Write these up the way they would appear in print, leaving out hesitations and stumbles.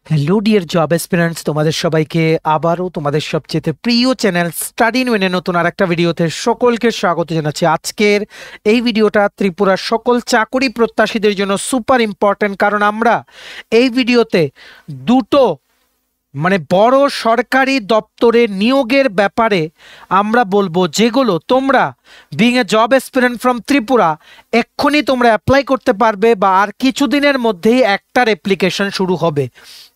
Hello dear job এসপিরেন্টস, তোমাদের সবাইকে আবারও তোমাদের সবচেয়ে প্রিয় চ্যানেল স্টাডি ইন উইনের নতুন আর একটা ভিডিওতে সকলকে স্বাগত জানাচ্ছি। আজকের এই ভিডিওটা ত্রিপুরার সকল চাকরি প্রত্যাশীদের জন্য সুপার ইম্পর্টেন্ট, কারণ আমরা এই ভিডিওতে দুটো বড় সরকারি দপ্তরে নিয়োগের ব্যাপারে আমরা বলবো, যেগুলো তোমরা being a job aspirant from Tripura এক্ষুনি তোমরা অ্যাপ্লাই করতে পারবে বা আর কিছুদিনের মধ্যেই একটার অ্যাপ্লিকেশন শুরু হবে।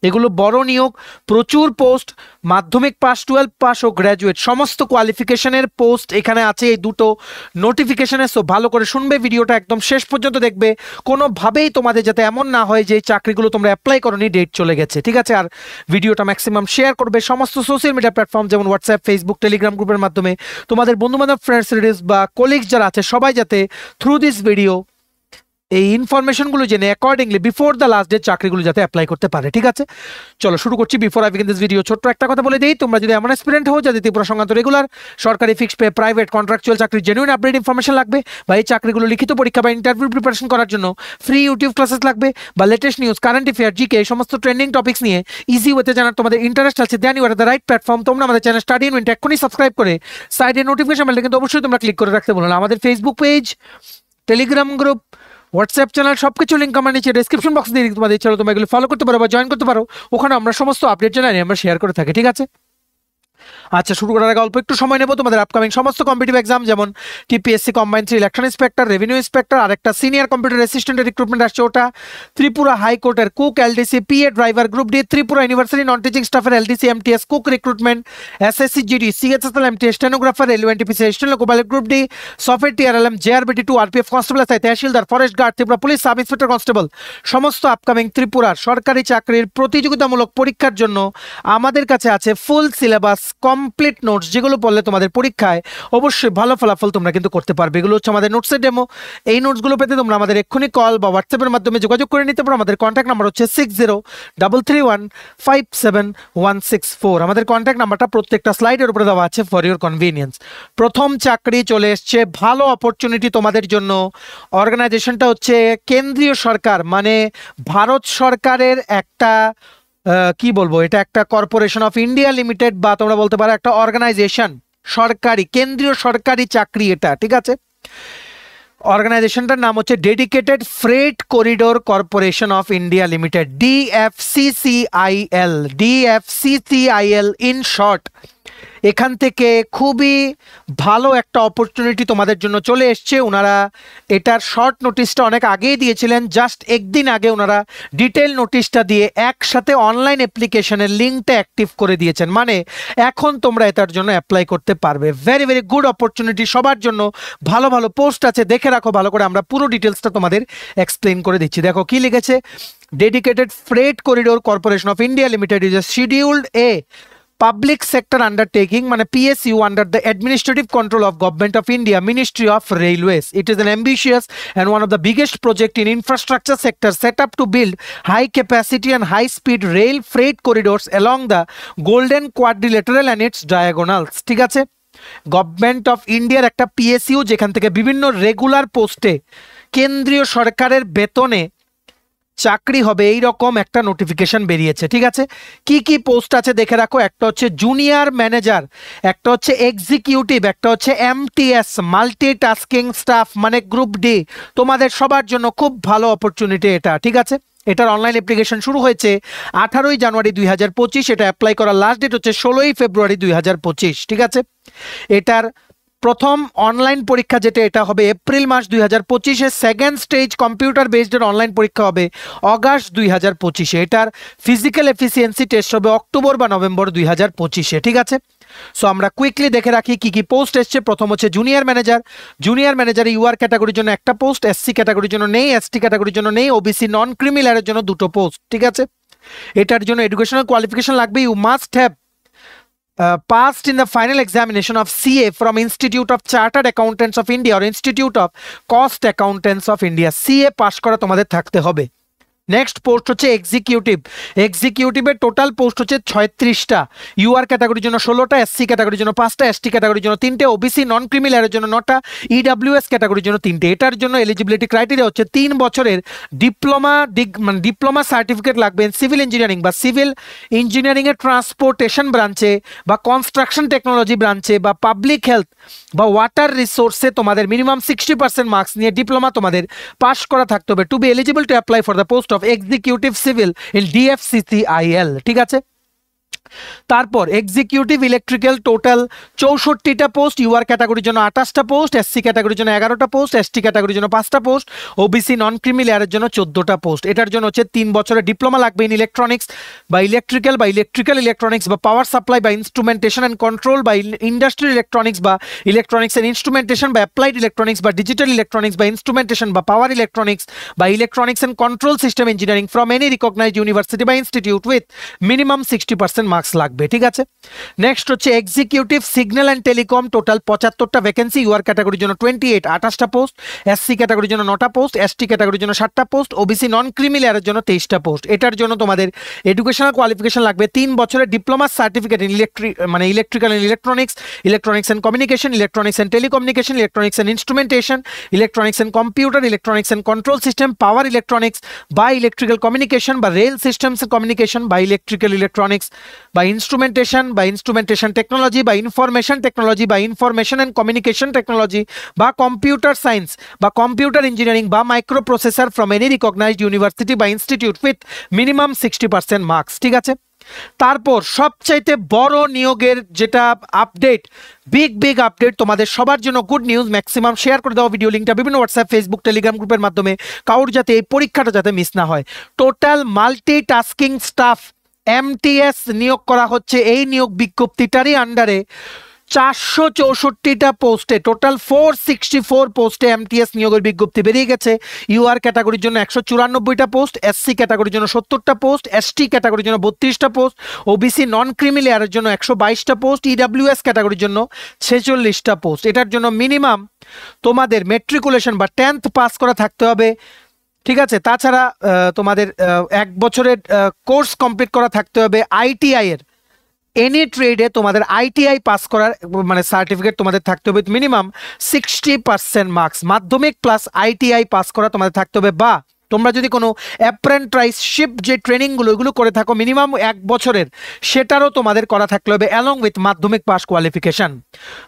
এগুলো বড় নিয়োগ, প্রচুর পোস্ট, মাধ্যমিক পাস, 12 পাস ও গ্র্যাজুয়েট সমস্ত কোয়ালিফিকেশনের পোস্ট এখানে আছে এই দুটো নোটিফিকেশনে। সো ভালো করে শুনবে, ভিডিওটা একদম শেষ পর্যন্ত দেখবে। কোনোভাবেই তোমাদের যাতে এমন না হয় যে এই চাকরিগুলো তোমরা অ্যাপ্লাই করোনি, ডেট চলে গেছে, ঠিক আছে? আর ভিডিওটা ম্যাক্সিমাম শেয়ার করবে সমস্ত সোশ্যাল মিডিয়া প্ল্যাটফর্ম যেমন হোয়াটসঅ্যাপ, ফেসবুক, টেলিগ্রাম গ্রুপের মাধ্যমে। তোমাদের বন্ধুবান্ধব, ফ্রেন্ডস, রিলেটিভস বা কলিগস যারা আছে সবাই যাতে থ্রু দিস ভিডিও এই ইনফরমেশনগুলো জেনে accordingly before the last date চাকরিগুলো যাতে অ্যাপ্লাই করতে পারে, ঠিক আছে? চলো শুরু করছি। Before I begin this video ছোট্ট একটা কথা বলে দিই, তোমরা যদি এমন অ্যাসপিরেন্ট হও যাতে ত্রিপুরা সংক্রান্ত রেগুলার সরকারি ফিক্সড পে, প্রাইভেট, কন্ট্রাকচুয়াল চাকরির জেনুইন আপডেট ইনফরমেশন লাগবে, বা এই চাকরিগুলো লিখিত পরীক্ষা বা ইন্টারভিউ প্রিপারেশন করার জন্য ফ্রি ইউটিউব ক্লাসেস লাগবে, বা latest news, current affair, GK এই সমস্ত ট্রেন্ডিং টপিক্স নিয়ে ইজি ওয়েতে জানার তোমাদের ইন্টারেস্ট আছে, then you are the right platform. তোমরা আমাদের চ্যানেল স্টাডি ইন উইন এক্ষুনি সাবস্ক্রাইব করে সাইডে নোটিফিকেশন বেলটা কিন্তু অবশ্যই তোমরা ক্লিক করে রাখতে বলো না। আমাদের Facebook page, Telegram group, WhatsApp channel সবকিছু লিঙ্ক আমার নিচে ডেসক্রিপশন বক্স দিয়ে তোমাদের ইচ্ছা তোমরা এগুলো ফলো করতে পারো বা জয়েন করতে পারো। ওখানে আমরা সমস্ত আপডেট জানাই, আমরা শেয়ার করে থাকি, ঠিক আছে? আচ্ছা, শুরু করার আগে অল্প একটু সময় নেব। তোমাদের আপকামিং সমস্ত কম্পিটিটিভ এক্সাম যেমন TPSC combined 3 election inspector, revenue inspector, আর একটা সিনিয়র কম্পিউটার অ্যাসিস্ট্যান্টের রিক্রুটমেন্ট আসছে, ওটা ত্রিপুরা হাইকোর্টের cook, LDC, PA driver, group D, Tripura university non teaching স্টাফের LDC, MTS cook recruitment, SSC GD, CHSL, MTS stenographer, railway NTPC assistant loco pilot, group D, software TRLM, JRBT 2, RPF constable, tehsildar, forest guard, Tripura police sub inspector constable সমস্ত upcoming ত্রিপুরার সরকারি চাকরির প্রতিযোগিতামূলক পরীক্ষার জন্য আমাদের কাছে আছে ফুল সিলেবাস, কমপ্লিট নোটস, যেগুলো পড়লে তোমাদের পরীক্ষায় অবশ্যই ভালো ফলাফল তোমরা কিন্তু করতে পারবে। এগুলো হচ্ছে আমাদের নোটসের ডেমো। এই নোটসগুলো পেতে তোমরা আমাদের এক্ষুনি কল বা হোয়াটসঅ্যাপের মাধ্যমে যোগাযোগ করে নিতে পারো। আমাদের কন্ট্যাক্ট নাম্বার হচ্ছে 6033157164। আমাদের কন্ট্যাক্ট নাম্বারটা প্রত্যেকটা স্লাইডের উপরে দেওয়া আছে ফর ইউর কনভিনিয়েন্স। প্রথম চাকরি চলে এসছে, ভালো অপরচুনিটি তোমাদের জন্য। অর্গানাইজেশনটা হচ্ছে কেন্দ্রীয় সরকার, মানে ভারত সরকারের একটা কি বলবো, এটা একটা কর্পোরেশন অফ ইন্ডিয়া লিমিটেড, বা তোমরা বলতে পারো একটা অর্গানাইজেশন, সরকারি কেন্দ্রীয় সরকারি চাকরি এটা, ঠিক আছে? অর্গানাইজেশনটার নাম হচ্ছে dedicated freight corridor corporation of India limited, DFCCIL, DFCCIL in short. এখান থেকে খুবই ভালো একটা অপরচুনিটি তোমাদের জন্য চলে এসছে। ওনারা এটার শর্ট নোটিশটা অনেক আগেই দিয়েছিলেন, জাস্ট একদিন আগে ওনারা ডিটেল নোটিশটা দিয়ে একসাথে অনলাইন অ্যাপ্লিকেশনের লিঙ্কটা অ্যাক্টিভ করে দিয়েছেন, মানে এখন তোমরা এটার জন্য অ্যাপ্লাই করতে পারবে। ভেরি ভেরি গুড অপরচুনিটি সবার জন্য। ভালো ভালো পোস্ট আছে, দেখে রাখো ভালো করে, আমরা পুরো ডিটেলসটা তোমাদের এক্সপ্লেন করে দিচ্ছি। দেখো কি লিখেছে, dedicated freight corridor corporation of India limited is a scheduled A public sector undertaking, মানে PSU, under the administrative control of Government of India, Ministry of Railways. It is an ambitious and one of the biggest project in infrastructure sector set up to build high capacity and high speed rail freight corridors along the Golden Quadrilateral and its diagonals, ঠিক আছে? Government of ইন্ডিয়ার একটা PSU, যেখান থেকে বিভিন্ন regular পোস্টে কেন্দ্রীয় সরকারের বেতনে চাকরি হবে, এই রকম একটা নোটিফিকেশন বেরিয়েছে, ঠিক আছে? কি কি পোস্ট আছে দেখে রাখো। একটা হচ্ছে জুনিয়র ম্যানেজার, একটা হচ্ছে এক্সিকিউটিভ, একটা হচ্ছে MTS মাল্টিটাস্কিং স্টাফ, মানে গ্রুপ ডি। তোমাদের সবার জন্য খুব ভালো অপরচুনিটি এটা, ঠিক আছে? এটার অনলাইন অ্যাপ্লিকেশন শুরু হয়েছে 18ই জানুয়ারি 2025। এটা অ্যাপ্লাই করার লাস্ট ডেট হচ্ছে 16ই ফেব্রুয়ারি 2025, ঠিক আছে? এটার প্রথম অনলাইন পরীক্ষা যেটা, এটা হবে এপ্রিল মাস 2025-এ। Second stage computer based online পরীক্ষা হবে অগাস্ট 2025-এ। এটার ফিজিক্যাল এফিসিয়েন্সি টেস্ট হবে অক্টোবর বা নভেম্বর 2025-এ, ঠিক আছে? সো আমরা কুইকলি দেখে রাখি কি কি পোস্ট এসছে। প্রথম হচ্ছে জুনিয়র ম্যানেজার। জুনিয়র ম্যানেজারে UR ক্যাটাগরির জন্য একটা পোস্ট, SC ক্যাটাগরির জন্য নেই, ST ক্যাটাগরির জন্য নেই, OBC নন ক্রিমিলারের জন্য দুটো পোস্ট, ঠিক আছে? এটার জন্য এডুকেশনাল কোয়ালিফিকেশন লাগবে। You must have passed in the final examination of CA from Institute of Chartered Accountants of India or Institute of Cost Accountants of India. CA pass করা তোমাদের থাকতে হবে। নেক্সট পোস্ট হচ্ছে এক্সিকিউটিভ। এক্সিকিউটিভের টোটাল পোস্ট হচ্ছে 36টা। UR ক্যাটাগরির জন্য 16টা, SC ক্যাটাগরির জন্য 5টা, এসটি ক্যাটাগরির জন্য 3টে, ওবিসি নন ক্রিমি লেয়ারের জন্য 9টা, ইডাব্লিউএস ক্যাটাগরির জন্য 3টে। এটার জন্য এলিজিবিলিটি ক্রাইটেরিয়া হচ্ছে 3 বছরের ডিপ্লোমা সার্টিফিকেট লাগবে সিভিল ইঞ্জিনিয়ারিং বা সিভিল ইঞ্জিনিয়ারিং এর ট্রান্সপোর্টেশন ব্রাঞ্চে বা কনস্ট্রাকশন টেকনোলজি ব্রাঞ্চে বা পাবলিক হেলথ বা ওয়াটার রিসোর্সে তোমাদের মিনিমাম 60% মার্কস নিয়ে ডিপ্লোমা তোমাদের পাস করা থাকতে হবে to be eligible to apply for the post of executive civil in DFCCIL. ঠিক আছে, তারপর এক্সিকিউটিভ ইলেকট্রিক্যাল টোটাল 64টা পোস্ট, ইউআর ক্যাটাগরির জন্য 28টা পোস্ট, এসসি ক্যাটাগরির জন্য 11টা পোস্ট, এসটি ক্যাটাগরির জন্য 5টা পোস্ট, ওবিসি নন ক্রিমি লেয়ারের জন্য 14টা পোস্ট। এটার জন্য হচ্ছে 3 বছরের ডিপ্লোমা লাগবে ইন ইলেকট্রনিক্স বা ইলেকট্রিক্যাল ইলেকট্রনিক্স বা পাওয়ার সাপ্লাই বা ইনস্ট্রুমেন্টেশন অ্যান্ড কন্ট্রোল বা ইন্ডাস্ট্রিয়াল ইলেকট্রনিক্স বা ইলেকট্রনিক্স অ্যান্ড ইনস্ট্রুমেন্টেশন বা অ্যাপ্লাইড ইলেকট্রনিক্স বা ডিজিটাল ইলেকট্রনিক্স বা ইনস্ট্রুমেন্টেশন বা পাওয়ার ইলেকট্রনিক্স বা electronics and control system engineering from any recognised university বা ইনস্টিটিউট উইথ মিনিমাম 60% মার্কস লাগবে। ঠিক আছে, নেক্সট হচ্ছে executive signal and telecom total 75টা ভ্যাকেন্সি, ইউআর ক্যাটাগরির জন্য 28টা পোস্ট, এসসি ক্যাটাগরির জন্য 9টা পোস্ট, এসটি ক্যাটাগরির জন্য 7টা পোস্ট, ওবিসি নন ক্রিমি লেয়ারের জন্য 23টা পোস্ট। এটার জন্য তোমাদের এডুকেশনাল কোয়ালিফিকেশন লাগবে 3 বছরের diploma certificate in electrical and electronics and communication, electronics and telecommunication, electronics and instrumentation, electronics and computer, electronics and control system, power electronics বা ইলেকট্রিক্যাল কমিউনিকেশন বা rail systems communication বা electrical electronics বা instrumentation technology বা information technology বা information and communication technology বা computer science বা computer engineering বা microprocessor from any recognised university বা ইনস্টিটিউট উইথ মিনিমাম 60% মার্কস। ঠিক আছে, তারপর সবচাইতে বড় নিয়োগের যেটা আপডেট, বিগ আপডেট তোমাদের সবার জন্য, গুড নিউজ, ম্যাক্সিমাম শেয়ার করে দাও ভিডিও লিঙ্কটা বিভিন্ন হোয়াটসঅ্যাপ, ফেসবুক, টেলিগ্রাম গ্রুপের মাধ্যমে, কাউর যাতে এই পরীক্ষাটা যাতে মিস না হয়। টোটাল মাল্টিটাস্কিং স্টাফ এমটিএস নিয়োগ করা হচ্ছে এই নিয়োগ বিজ্ঞপ্তিটারই আন্ডারে 464টা পোস্টে, টোটাল 464 পোস্টে এমটিএস নিয়োগের বিজ্ঞপ্তি বেরিয়ে গেছে। ইউআর ক্যাটাগরির জন্য 194টা পোস্ট, এসসি ক্যাটাগরির জন্য 70টা পোস্ট, এসটি ক্যাটাগরির জন্য 32টা পোস্ট, ওবিসি নন ক্রিমি লেয়ারের জন্য 122টা পোস্ট, ইডাব্লিউএস ক্যাটাগরির জন্য 46টা পোস্ট। এটার জন্য মিনিমাম তোমাদের মেট্রিকুলেশন বা 10th পাস করা থাকতে হবে। ঠিক আছে, তাছাড়া তোমাদের 1 বছরের কোর্স কমপ্লিট করা থাকতে হবে। আইটিআই এর এনি ট্রেডে তোমাদের আইটিআই পাস করার মানে সার্টিফিকেট তোমাদের থাকতে হবে, মিনিমাম 60% মার্কস, মাধ্যমিক প্লাস আইটিআই পাস করা তোমাদের থাকতে হবে। বা তোমরা যদি কোনো অ্যাপ্রেন্টাইসশিপ যে ট্রেনিংগুলো ওইগুলো করে থাকো মিনিমাম 1 বছরের, সেটারও তোমাদের করা থাকতে হবে অ্যালং উইথ মাধ্যমিক পাস কোয়ালিফিকেশন।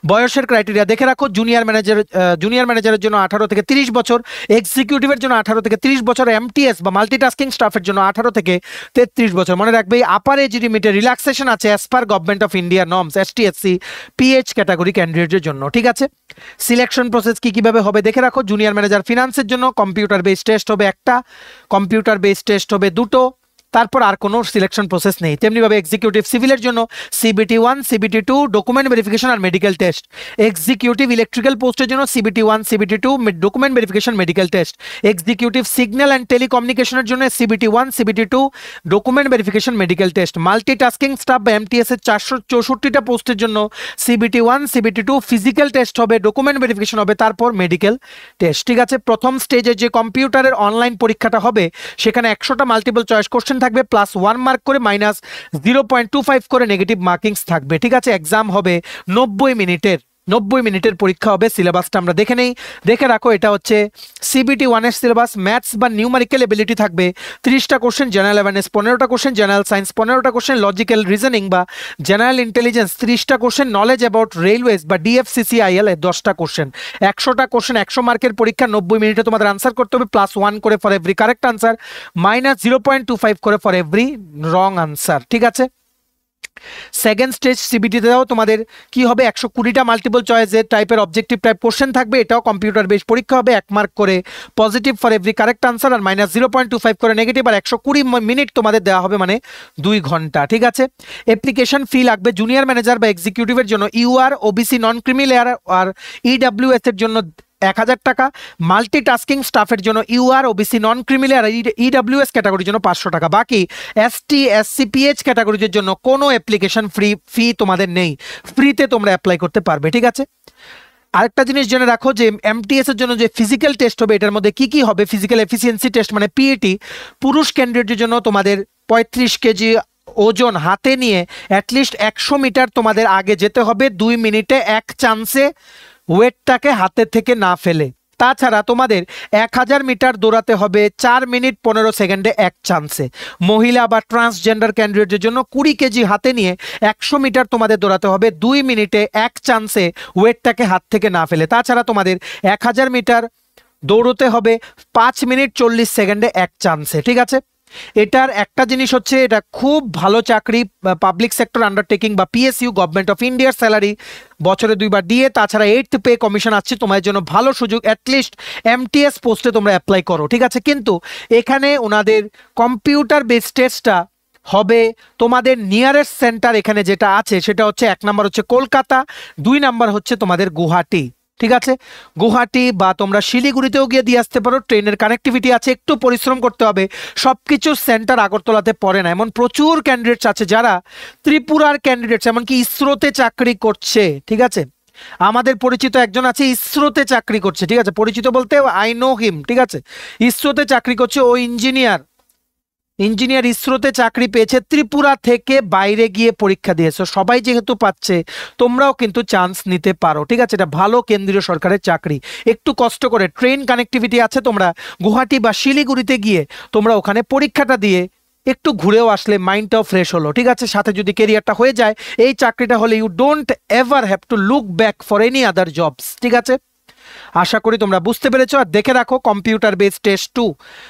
বয়সের ক্রাইটেরিয়া দেখে রাখো, জুনিয়র ম্যানেজারের জন্য 18 থেকে 30 বছর, এক্সিকিউটিভের জন্য 18 থেকে 30 বছর, এমটিএস বা মাল্টিটাস্কিং স্টাফের জন্য 18 থেকে 33 বছর। মনে রাখবে এই আপার এজ লিমিটে রিল্যাক্সেশন আছে as per government of India norms ST SC PH category ক্যান্ডিডেটের জন্য। ঠিক আছে, সিলেকশন প্রসেস কিভাবে হবে দেখে রাখো। জুনিয়র ম্যানেজার ফিনান্সের জন্য কম্পিউটার বেসড টেস্ট হবে 1টা, কম্পিউটার বেসড টেস্ট হবে 2টো, তারপর আর কোনো সিলেকশন প্রসেস নেই। তেমনিভাবে এক্সিকিউটিভ সিভিলের জন্য সিবিটি 1, সিবিটি 2, ডকুমেন্ট ভেরিফিকেশন আর মেডিকেল টেস্ট। এক্সিকিউটিভ ইলেকট্রিক্যাল পোস্টের জন্য CBT 1, CBT 2, document verification, medical test. Executive signal and টেলিকমিউনিকেশনের জন্য CBT 1, CBT 2, document verification, medical test. Multitasking staff বা এমটিএস এর 464টা পোস্টের জন্য সিবিটি 1, সিবিটি 2, ফিজিক্যাল টেস্ট হবে, ডকুমেন্ট ভেরিফিকেশন হবে, তারপর মেডিকেল টেস্ট। ঠিক আছে, প্রথম স্টেজে যে কম্পিউটারের অনলাইন পরীক্ষাটা হবে সেখানে 100টা মাল্টিপল চয়েস কোশ্চেন থাকবে, প্লাস 1 মার্ক করে মাইনাস 0.25 করে নেগেটিভ মার্কিংস থাকবে। ঠিক আছে, এক্সাম হবে 90 মিনিটের পরীক্ষা হবে। সিলেবাসটা আমরা দেখে রাখো। এটা হচ্ছে সিবিটি 1 এর সিলেবাস। ম্যাথস বা নিউমারিক্যাল এবিলিটি থাকবে 30টা কোশ্চেন, জেনারেল অ্যাওয়ারনেস 15টা কোশ্চেন, জেনারেল সায়েন্স 15টা কোশ্চেন, লজিক্যাল রিজনিং বা জেনারেল ইন্টেলিজেন্স 30টা কোশ্চেন, নলেজ অ্যাবাউট রেলওয়েজ বা ডিএফসিসিআইএল 10টা কোশ্চেন। 100টা কোশ্চেন, 100 মার্কের পরীক্ষা, 90 মিনিটে তোমাদের আনসার করতে হবে, প্লাস 1 করে for every correct answer, minus 0.25 করে ফর এভরি রং আনসার। ঠিক আছে, সেকেন্ড স্টেজ সিবিটিতে দাও তোমাদের কি হবে, 120টা মাল্টিপল চয়েসের টাইপের অবজেক্টিভ টাইপ কোশ্চেন থাকবে। এটাও কম্পিউটার বেসড পরীক্ষা হবে, 1 মার্ক করে positive for every correct answer আর মাইনাস 0.25 করে নেগেটিভ, আর 120 মিনিট তোমাদের দেওয়া হবে, মানে 2 ঘন্টা। ঠিক আছে, অ্যাপ্লিকেশন ফি লাগবে জুনিয়র ম্যানেজার বা এক্সিকিউটিভের জন্য UR, OBC non creamy layer আর ইডাব্লিউএস এর জন্য 1000 টাকা, মাল্টিটাস্কিং স্টাফের জন্য ইউআর, ওবিসি নন ক্রিমিনাল আর ইডাব্লিউএস ক্যাটাগরির জন্য 500 টাকা। বাকি এসটি এসসি পিএইচ ক্যাটাগরির জন্য কোনো অ্যাপ্লিকেশন ফি তোমাদের নেই, ফ্রিতে তোমরা অ্যাপ্লাই করতে পারবে। ঠিক আছে, আরেকটা জিনিস জেনে রাখো যে এমটিএস এর জন্য যে ফিজিক্যাল টেস্ট হবে এটার মধ্যে কি কি হবে, ফিজিক্যাল এফিসিয়েন্সি টেস্ট মানে পিএটি, পুরুষ ক্যান্ডিডেটের জন্য তোমাদের 35 কেজি ওজন হাতে নিয়ে অ্যাটলিস্ট 100 মিটার তোমাদের আগে যেতে হবে 2 মিনিটে এক চান্সে, ওয়েটটাকে হাতের থেকে না ফেলে। তাছাড়া তোমাদের 1000 মিটার দৌড়াতে হবে 4 মিনিট 15 সেকেন্ডে এক চান্সে। মহিলা বা ট্রান্সজেন্ডার ক্যান্ডিডেটের জন্য 20 কেজি হাতে নিয়ে 100 মিটার তোমাদের দৌড়াতে হবে 2 মিনিটে এক চান্সে, ওয়েটটাকে হাত থেকে না ফেলে। তাছাড়া তোমাদের 1000 মিটার দৌড়তে হবে 5 মিনিট 40 সেকেন্ডে এক চান্সে। ঠিক আছে, এটার একটা জিনিস হচ্ছে এটা খুব ভালো চাকরি, পাবলিক সেক্টর আন্ডারটেকিং বা পিএসইউ, গভর্নমেন্ট অফ ইন্ডিয়ার স্যালারি বছরে 2 বার দিয়ে, তাছাড়া 8th পে কমিশন আসছে তোমাদের জন্য, ভালো সুযোগ, অ্যাটলিস্ট এমটিএস পোস্টে তোমরা অ্যাপ্লাই করো। ঠিক আছে, কিন্তু এখানে ওনাদের কম্পিউটার বেস টেস্টটা হবে তোমাদের নিয়ারেস্ট সেন্টার এখানে যেটা আছে সেটা হচ্ছে 1 নম্বর হচ্ছে কলকাতা, 2 নম্বর হচ্ছে তোমাদের গুয়াহাটি। ঠিক আছে, গুয়াহাটি বা তোমরা শিলিগুড়িতেও গিয়ে দিয়ে আসতে পারো, ট্রেনের কানেক্টিভিটি আছে, একটু পরিশ্রম করতে হবে। সবকিছু সেন্টার আগরতলাতে পড়ে না, এমন প্রচুর ক্যান্ডিডেটস আছে যারা ত্রিপুরার ক্যান্ডিডেটস, এমনকি ইসরোতে চাকরি করছে। ঠিক আছে, আমাদের পরিচিত একজন আছে ইসরোতে চাকরি করছে। ঠিক আছে, পরিচিত বলতে আই নো হিম। ঠিক আছে, ইসরোতে চাকরি করছে, ও ইঞ্জিনিয়ার ইসরোতে চাকরি পেয়েছে, ত্রিপুরা থেকে বাইরে গিয়ে পরীক্ষা দিয়েছে। সবাই যেহেতু পাচ্ছে তোমরাও কিন্তু চান্স নিতে পারো। ঠিক আছে, এটা ভালো কেন্দ্রীয় সরকারের চাকরি, একটু কষ্ট করে ট্রেন কানেক্টিভিটি আছে, তোমরা গুয়াহাটি বা শিলিগুড়িতে গিয়ে তোমরা ওখানে পরীক্ষাটা দিয়ে একটু ঘুরেও আসলে মাইন্ডটাও ফ্রেশ হলো। ঠিক আছে, সাথে যদি কেরিয়ারটা হয়ে যায় এই চাকরিটা হলে, you don't ever have to look back for any other jobs. ঠিক আছে, আশা করি তোমরা বুঝতে পেরেছো। আর দেখে রাখো কম্পিউটার বেস টেস্ট 2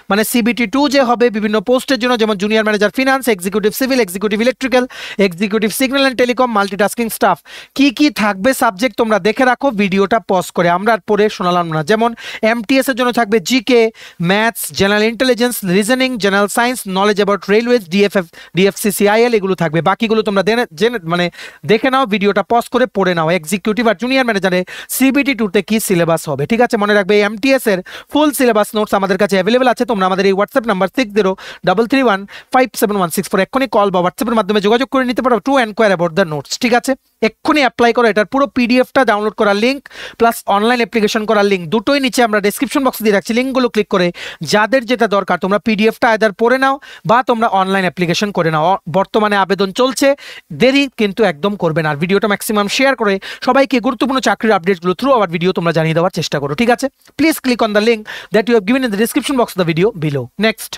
মানে সিবিটি 2 যে হবে বিভিন্ন পোস্টের জন্য, যেমন junior manager finance, executive civil, executive electrical, executive signal and telecom, multitasking staff, কি কি থাকবে সাবজেক্ট তোমরা দেখে রাখো, ভিডিওটা পজ করে, আমরা আর পড়ে শোনালাম না। যেমন এমটিএস এর জন্য থাকবে GK, maths, general intelligence, reasoning, general science, knowledge about railways, DFCCIL, এগুলো থাকবে। বাকিগুলো তোমরা মানে দেখে নাও, ভিডিওটা পজ করে পড়ে নাও। এক্সিকিউটিভ আর জুনিয়র ম্যানেজারে সিবিটি 2 তে কি সিলেবাস হবে। ঠিক আছে, মনে রাখবে এমটিএস এর ফুল সিলেবাস নোটস আমাদের কাছে অ্যাভেলেবল আছে। তোমরা আমাদের এই হোয়াটসঅ্যাপ নাম্বার 6033157164 এক্ষুনি কল বা হোয়াটসঅ্যাপের মাধ্যমে যোগাযোগ করে নিতে পারো two enquire about the notes. ঠিক আছে, এক্ষুনি অ্যাপ্লাই করো। এটার পুরো পিডিএফটা ডাউনলোড করার লিঙ্ক প্লাস অনলাইন অ্যাপ্লিকেশন করার লিঙ্ক দুটোই নিচে আমরা ডেসক্রিপশন বক্সে দিয়ে রাখছি, লিঙ্কগুলো ক্লিক করে যাদের যেটা দরকার তোমরা পিডিএফটা আইদার পড়ে নাও বা তোমরা অনলাইন অ্যাপ্লিকেশন করে নাও। বর্তমানে আবেদন চলছে, দেরি কিন্তু একদম করবে না। আর ভিডিওটা ম্যাক্সিমাম শেয়ার করে সবাইকে গুরুত্বপূর্ণ চাকরির আপডেটগুলো থ্রু আওয়ার ভিডিও তোমরা জানিয়ে দেওয়ার চেষ্টা করো। ঠিক আছে, please click on the link that you have given in the description box of the video below. Next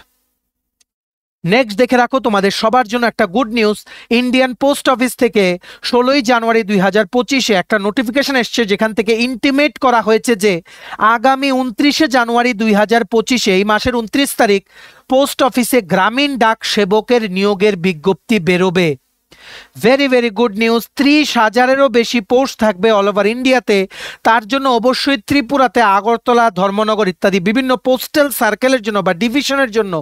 দেখে রাখো তোমাদের সবার জন্য একটা good news. Indian post office থেকে 16 জানুয়ারি 2025 একটা নোটিফিকেশন এসছে, যেখান থেকে ইন্টিমেট করা হয়েছে যে আগামী 29 জানুয়ারি 2025 এই মাসের 29 তারিখ পোস্ট অফিসে গ্রামীণ ডাক সেবকের নিয়োগের বিজ্ঞপ্তি বেরোবে। Very very good news. 30,000-এরও বেশি পোস্ট থাকবে অল ওভার ইন্ডিয়াতে। তার জন্য অবশ্যই ত্রিপুরাতে আগরতলা, ধর্মনগর ইত্যাদি বিভিন্ন পোস্টাল সার্কেলের জন্য বা ডিভিশনের জন্য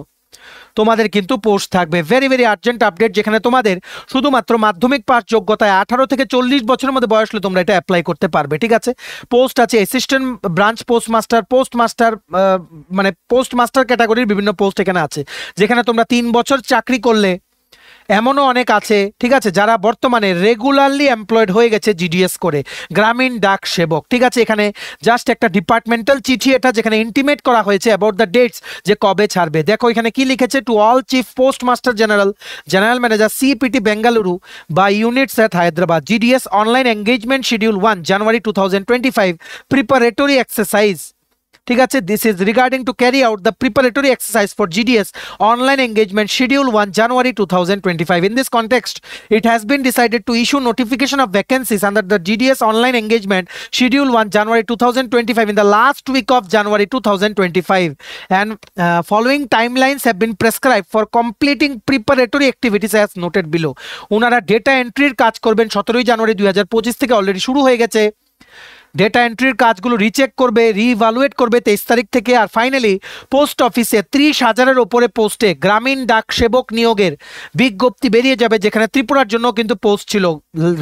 তোমাদের কিন্তু পোস্ট থাকবে। ভেরি ভেরি আর্জেন্ট আপডেট, যেখানে তোমাদের শুধুমাত্র মাধ্যমিক পাস যোগ্যতায় 18 থেকে 40 বছরের মধ্যে বয়স হলে তোমরা এটা অ্যাপ্লাই করতে পারবে। ঠিক আছে, পোস্ট আছে অ্যাসিস্ট্যান্ট ব্রাঞ্চ পোস্টমাস্টার, মানে পোস্টমাস্টার ক্যাটাগরির বিভিন্ন পোস্ট এখানে আছে, যেখানে তোমরা 3 বছর চাকরি করলে এমনও অনেক আছে। ঠিক আছে, যারা বর্তমানে রেগুলারলি এমপ্লয়েড হয়ে গেছে জিডিএস করে, গ্রামীণ ডাক সেবক। ঠিক আছে, এখানে জাস্ট একটা ডিপার্টমেন্টাল চিঠি এটা, যেখানে ইন্টিমেট করা হয়েছে অ্যাবাউট দ্য ডেটস যে কবে ছাড়বে। দেখো এখানে কি লিখেছে, to all chief postmaster general manager CPT Bengaluru বা units at Hyderabad, GDS online engagement schedule 1 January 2025 preparatory exercise. ঠিক আছে, this is regarding to carry out the preparatory exercise for GDS online engagement schedule 1 January 2025. In this context, it has been decided to issue notification of vacancies under the GDS online engagement schedule 1 January 2025 in the last week of January 2025, and following timelines have been prescribed for completing preparatory activities as noted below. ওনারা data এন্ট্রির কাজ করবেন 17 জানুয়ারি 2025 থেকে, already শুরু হয়ে গেছে। Data এন্ট্রির কাজগুলো recheck করবে, রিইভালুয়েট করবে 23 তারিখ থেকে। আর ফাইনালি পোস্ট অফিসে 30,000-এর ওপরে পোস্টে গ্রামীণ ডাক সেবক নিয়োগের বিজ্ঞপ্তি বেরিয়ে যাবে, যেখানে ত্রিপুরার জন্য কিন্তু পোস্ট ছিল।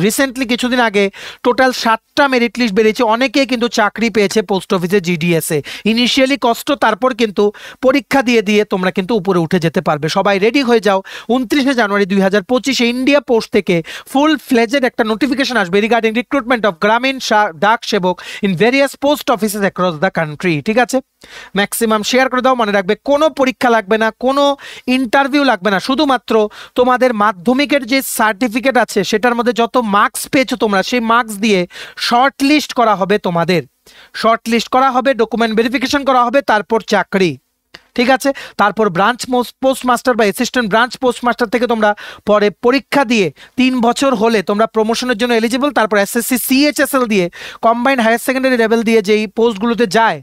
রিসেন্টলি কিছুদিন আগে টোটাল 7টা মেরিট লিস্ট বেরিয়েছে, অনেকেই কিন্তু চাকরি পেয়েছে পোস্ট অফিসে জিডিএসে। ইনিশিয়ালি কষ্ট, তারপর কিন্তু পরীক্ষা দিয়ে দিয়ে তোমরা কিন্তু উপরে উঠে যেতে পারবে। সবাই রেডি হয়ে যাও। 29 জানুয়ারি 2025 ইন্ডিয়া পোস্ট থেকে ফুল ফ্লেজেড একটা নোটিফিকেশন আসবে রিগার্ডিং রিক্রুটমেন্ট অফ গ্রামীণ ডাক সেবক সেবক in various post offices across the country. ঠিক আছে, ম্যাক্সিমাম শেয়ার করে দাও। মনে রাখবে কোনো পরীক্ষা লাগবে না, কোনো ইন্টারভিউ লাগবে না, শুধুমাত্র তোমাদের মাধ্যমিকের যে সার্টিফিকেট আছে সেটার মধ্যে যত মার্কস পেয়েছো তোমরা, সেই মার্কস দিয়ে শর্ট লিস্ট করা হবে, তোমাদের শর্ট লিস্ট করা হবে, ডকুমেন্ট ভেরিফিকেশন করা হবে, তারপর চাকরি। ঠিক আছে, তারপর ব্রাঞ্চ পোস্টমাস্টার বা অ্যাসিস্ট্যান্ট ব্রাঞ্চ পোস্টমাস্টার থেকে তোমরা পরে পরীক্ষা দিয়ে 3 বছর হলে তোমরা প্রমোশনের জন্য এলিজিবল। তারপর এসএসসি সিএইচএসএল দিয়ে কম্বাইন্ড হায়ার সেকেন্ডারি লেভেল দিয়ে যেই পোস্টগুলোতে যায়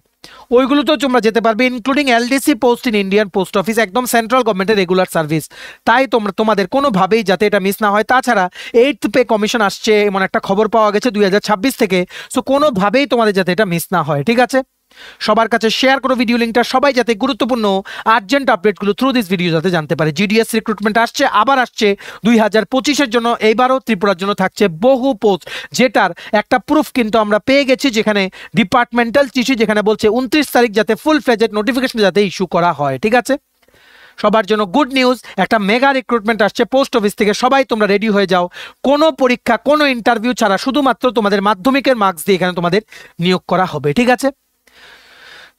ওইগুলোতেও তোমরা যেতে পারবে, including LDC post in Indian post office, একদম সেন্ট্রাল গভর্নমেন্টের রেগুলার সার্ভিস। তাই তোমাদের কোনোভাবেই যাতে এটা মিস না হয়। তাছাড়া 8th পে কমিশন আসছে এমন একটা খবর পাওয়া গেছে 2026 থেকে, সো কোনোভাবেই তোমাদের যাতে এটা মিস না হয়। ঠিক আছে, সবার কাছে শেয়ার করো ভিডিও লিঙ্কটা, সবাই যাতে গুরুত্বপূর্ণ আর্জেন্ট আপডেটগুলো থ্রু দিস ভিডিও যাতে জানতে পারে। জিডিএস রিক্রুটমেন্ট আসছে, আবার আসছে 2025-এর জন্য। এইবারও ত্রিপুরার জন্য থাকছে বহু পোস্ট, যেটার একটা প্রুফ কিন্তু আমরা পেয়ে গেছি, যেখানে ডিপার্টমেন্টাল চিঠি যেখানে বলছে 29 তারিখ যাতে ফুল ফ্লেজেড নোটিফিকেশন যাতে ইস্যু করা হয়। ঠিক আছে, সবার জন্য গুড নিউজ, একটা মেগা রিক্রুটমেন্ট আসছে পোস্ট অফিস থেকে। সবাই তোমরা রেডি হয়ে যাও, কোনো পরীক্ষা কোনো ইন্টারভিউ ছাড়া শুধুমাত্র তোমাদের মাধ্যমিকের মার্কস দিয়ে এখানে তোমাদের নিয়োগ করা হবে। ঠিক আছে,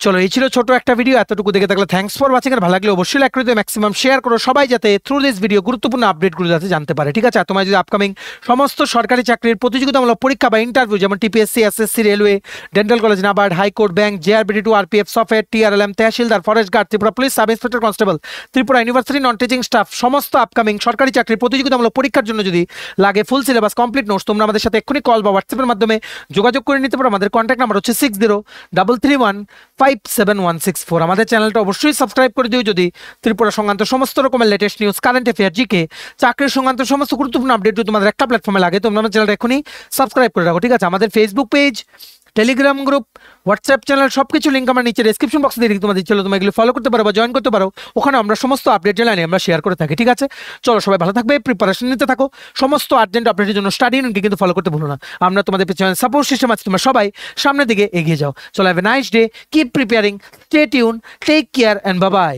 চলো এই ছিল ছোট একটা ভিডিও। এতটুকু দেখে থাকলে থ্যাঙ্কস ফর ওয়াচিং। আর ভালো লাগলে অবশ্যই লাইক করে দিও, ম্যাক্সিমাম শেয়ার করো, সবাই যাতে থ্রু দিস ভিডিও গুরুত্বপূর্ণ আপডেটগুলো যাতে জানতে পারে। ঠিক আছে, আর তোমার যদি আপকামিং সমস্ত সরকারি চাকরির প্রতিযোগিতামূলক পরীক্ষা বা ইন্টারভিউ যেমন TPSC, SSC, railway, dental college, NABARD, high court, bank, জেআরবিটি2, আরপিএফ, সফটওয়্যার, টিআরএলএম, তহসিলদার, forest guard, Tripura police sub inspector constable, Tripura university non teaching staff, সমস্ত আপকামিং সরকারি চাকরির প্রতিযোগিতামূলক পরীক্ষার জন্য যদি লাগে ফুল সিলেবাস কমপ্লিট নোটস, তোমরা আমাদের সাথে এক্ষুনি কল বা হোয়াটসঅ্যাপের মাধ্যমে যোগাযোগ করে নিতে পারো। আমাদের কন্ট্যাক্ট নাম্বার হচ্ছে 6033157164। আমাদের চ্যানেলটা অবশ্যই সাবস্ক্রাইব করে দিও যদি ত্রিপুরা সংক্রান্ত সমস্ত রকমের latest news, current affair, GK, চাকরির সংক্রান্ত সমস্ত গুরুত্বপূর্ণ আপডেট যদি তোমাদের একটা প্ল্যাটফর্মে লাগে, তোমরা আমার চ্যানেলটা এখনই সাবস্ক্রাইব করে রাখো। ঠিক আছে, আমাদের Facebook page, Telegram group, WhatsApp channel সবকিছু লিঙ্ক আমার নিচে ডেসক্রিপশন বক্সে দিয়ে তোমাদের চলো, তোমরা এগুলো ফলো করতে পারো বা জয়েন করতে পারো। ওখানে আমরা সমস্ত আপডেট জানাই আমরা শেয়ার করে থাকি। ঠিক আছে, চলো সবাই ভালো থাকবে, প্রিপারেশন নিতে থাকো, সমস্ত আর্জেন্ট আপডেটের জন্য স্টাডি ইউনিটকে কিন্তু ফলো করতে ভুলো না। আমরা তোমাদের পেছনে সাপোর্ট সিস্টেম আছে, তোমরা সবাই সামনের দিকে এগিয়ে যাও। চলো have a nice day, keep preparing, stay tune, take care and bye by.